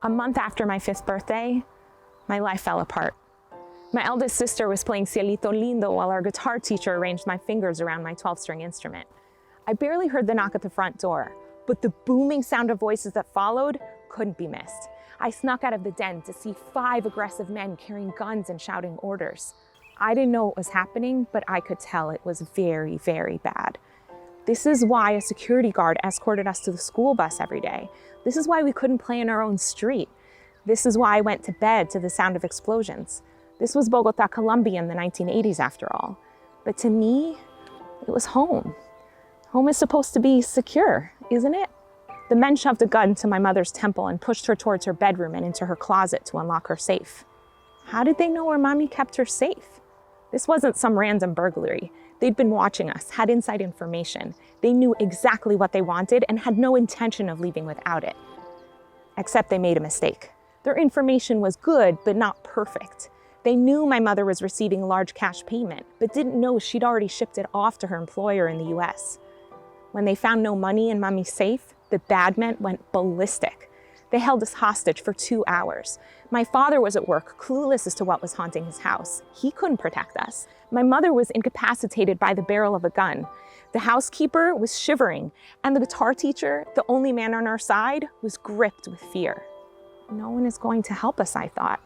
A month after my 5th birthday, my life fell apart. My eldest sister was playing Cielito Lindo while our guitar teacher arranged my fingers around my 12-string instrument. I barely heard the knock at the front door, but the booming sound of voices that followed couldn't be missed. I snuck out of the den to see 5 aggressive men carrying guns and shouting orders. I didn't know what was happening, but I could tell it was very, very bad. This is why a security guard escorted us to the school bus every day. This is why we couldn't play in our own street. This is why I went to bed to the sound of explosions. This was Bogota, Colombia in the 1980s after all. But to me, it was home. Home is supposed to be secure, isn't it? The men shoved a gun to my mother's temple and pushed her towards her bedroom and into her closet to unlock her safe. How did they know where Mommy kept her safe? This wasn't some random burglary. They'd been watching us, had inside information. They knew exactly what they wanted and had no intention of leaving without it. Except they made a mistake. Their information was good, but not perfect. They knew my mother was receiving a large cash payment, but didn't know she'd already shipped it off to her employer in the US. When they found no money in Mommy's safe, the bad men went ballistic. They held us hostage for 2 hours. My father was at work, clueless as to what was haunting his house. He couldn't protect us. My mother was incapacitated by the barrel of a gun. The housekeeper was shivering, and the guitar teacher, the only man on our side, was gripped with fear. No one is going to help us, I thought.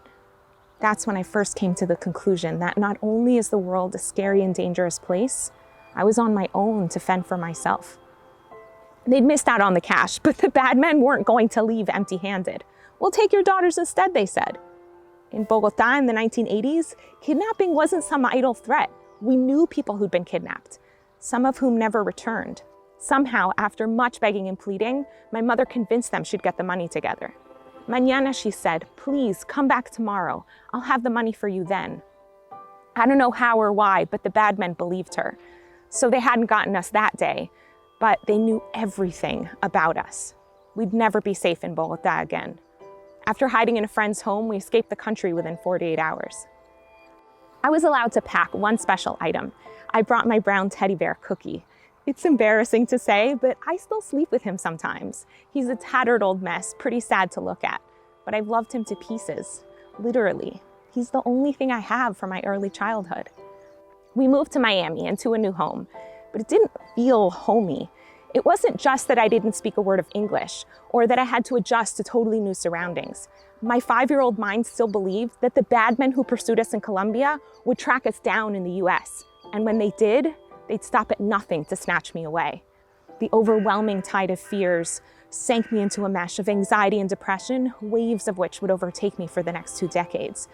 That's when I first came to the conclusion that not only is the world a scary and dangerous place, I was on my own to fend for myself. They'd missed out on the cash, but the bad men weren't going to leave empty-handed. "We'll take your daughters instead," they said. In Bogota in the 1980s, kidnapping wasn't some idle threat. We knew people who'd been kidnapped, some of whom never returned. Somehow, after much begging and pleading, my mother convinced them she'd get the money together. "Mañana," she said, "please come back tomorrow. I'll have the money for you then." I don't know how or why, but the bad men believed her. So they hadn't gotten us that day, but they knew everything about us. We'd never be safe in Bogota again. After hiding in a friend's home, we escaped the country within 48 hours. I was allowed to pack one special item. I brought my brown teddy bear, Cookie. It's embarrassing to say, but I still sleep with him sometimes. He's a tattered old mess, pretty sad to look at, but I've loved him to pieces, literally. He's the only thing I have from my early childhood. We moved to Miami and to a new home, but it didn't feel homey. It wasn't just that I didn't speak a word of English or that I had to adjust to totally new surroundings. My 5-year-old mind still believed that the bad men who pursued us in Colombia would track us down in the US. And when they did, they'd stop at nothing to snatch me away. The overwhelming tide of fears sank me into a mesh of anxiety and depression, waves of which would overtake me for the next 2 decades.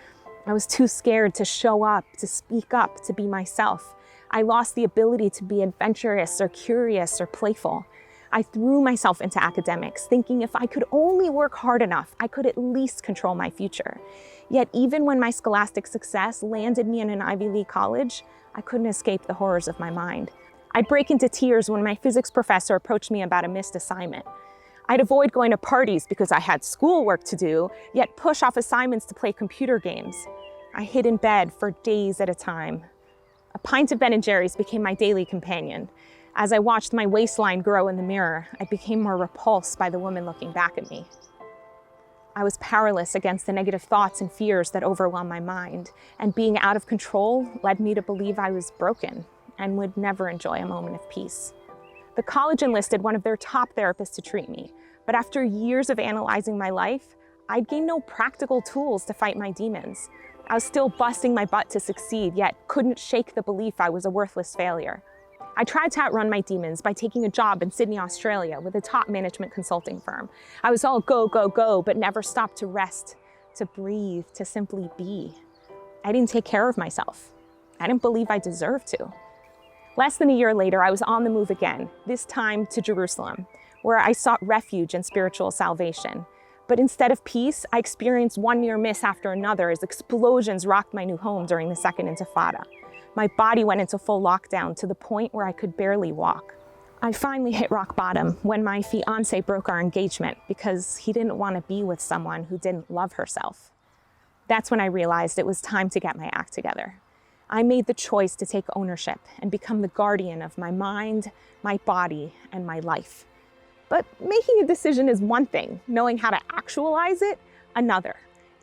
I was too scared to show up, to speak up, to be myself. I lost the ability to be adventurous or curious or playful. I threw myself into academics, thinking if I could only work hard enough, I could at least control my future. Yet even when my scholastic success landed me in an Ivy League college, I couldn't escape the horrors of my mind. I'd break into tears when my physics professor approached me about a missed assignment. I'd avoid going to parties because I had schoolwork to do, yet push off assignments to play computer games. I hid in bed for days at a time. A pint of Ben & Jerry's became my daily companion. As I watched my waistline grow in the mirror, I became more repulsed by the woman looking back at me. I was powerless against the negative thoughts and fears that overwhelmed my mind, and being out of control led me to believe I was broken and would never enjoy a moment of peace. The college enlisted one of their top therapists to treat me, but after years of analyzing my life, I'd gained no practical tools to fight my demons. I was still busting my butt to succeed, yet couldn't shake the belief I was a worthless failure. I tried to outrun my demons by taking a job in Sydney, Australia with a top management consulting firm. I was all go, go, go, but never stopped to rest, to breathe, to simply be. I didn't take care of myself. I didn't believe I deserved to. Less than a year later, I was on the move again, this time to Jerusalem, where I sought refuge and spiritual salvation. But instead of peace, I experienced one near miss after another as explosions rocked my new home during the Second Intifada. My body went into full lockdown to the point where I could barely walk. I finally hit rock bottom when my fiancé broke our engagement because he didn't want to be with someone who didn't love herself. That's when I realized it was time to get my act together. I made the choice to take ownership and become the guardian of my mind, my body, and my life. But making a decision is one thing. Knowing how to actualize it, another.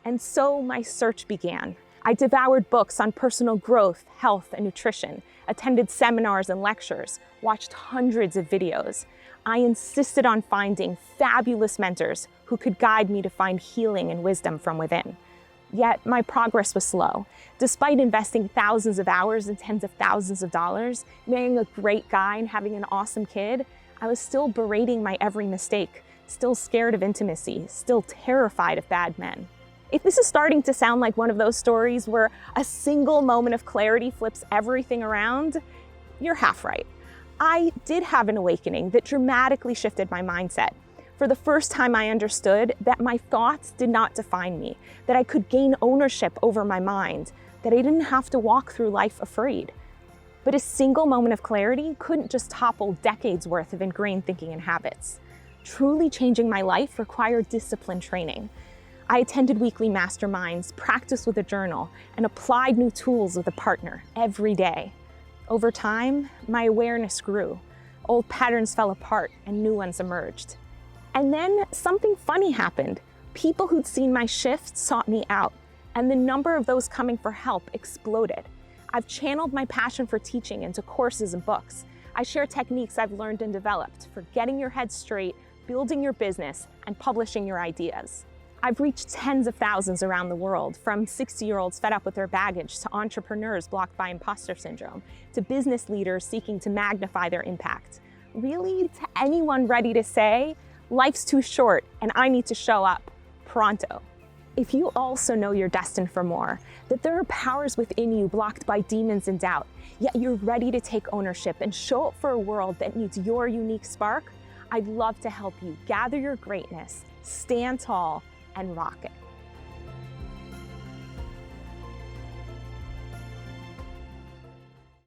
And so my search began. I devoured books on personal growth, health, and nutrition, attended seminars and lectures, watched hundreds of videos. I insisted on finding fabulous mentors who could guide me to find healing and wisdom from within. Yet my progress was slow. Despite investing thousands of hours and tens of thousands of dollars, marrying a great guy and having an awesome kid, I was still berating my every mistake, still scared of intimacy, still terrified of bad men. If this is starting to sound like one of those stories where a single moment of clarity flips everything around, you're half right. I did have an awakening that dramatically shifted my mindset. For the first time, I understood that my thoughts did not define me, that I could gain ownership over my mind, that I didn't have to walk through life afraid. But a single moment of clarity couldn't just topple decades worth of ingrained thinking and habits. Truly changing my life required disciplined training. I attended weekly masterminds, practiced with a journal, and applied new tools with a partner every day. Over time, my awareness grew. Old patterns fell apart and new ones emerged. And then something funny happened. People who'd seen my shift sought me out, and the number of those coming for help exploded. I've channeled my passion for teaching into courses and books. I share techniques I've learned and developed for getting your head straight, building your business, and publishing your ideas. I've reached tens of thousands around the world, from 60-year-olds fed up with their baggage to entrepreneurs blocked by imposter syndrome, to business leaders seeking to magnify their impact. Really, to anyone ready to say, life's too short and I need to show up pronto. If you also know you're destined for more, that there are powers within you blocked by demons and doubt, yet you're ready to take ownership and show up for a world that needs your unique spark, I'd love to help you gather your greatness, stand tall, and rock it.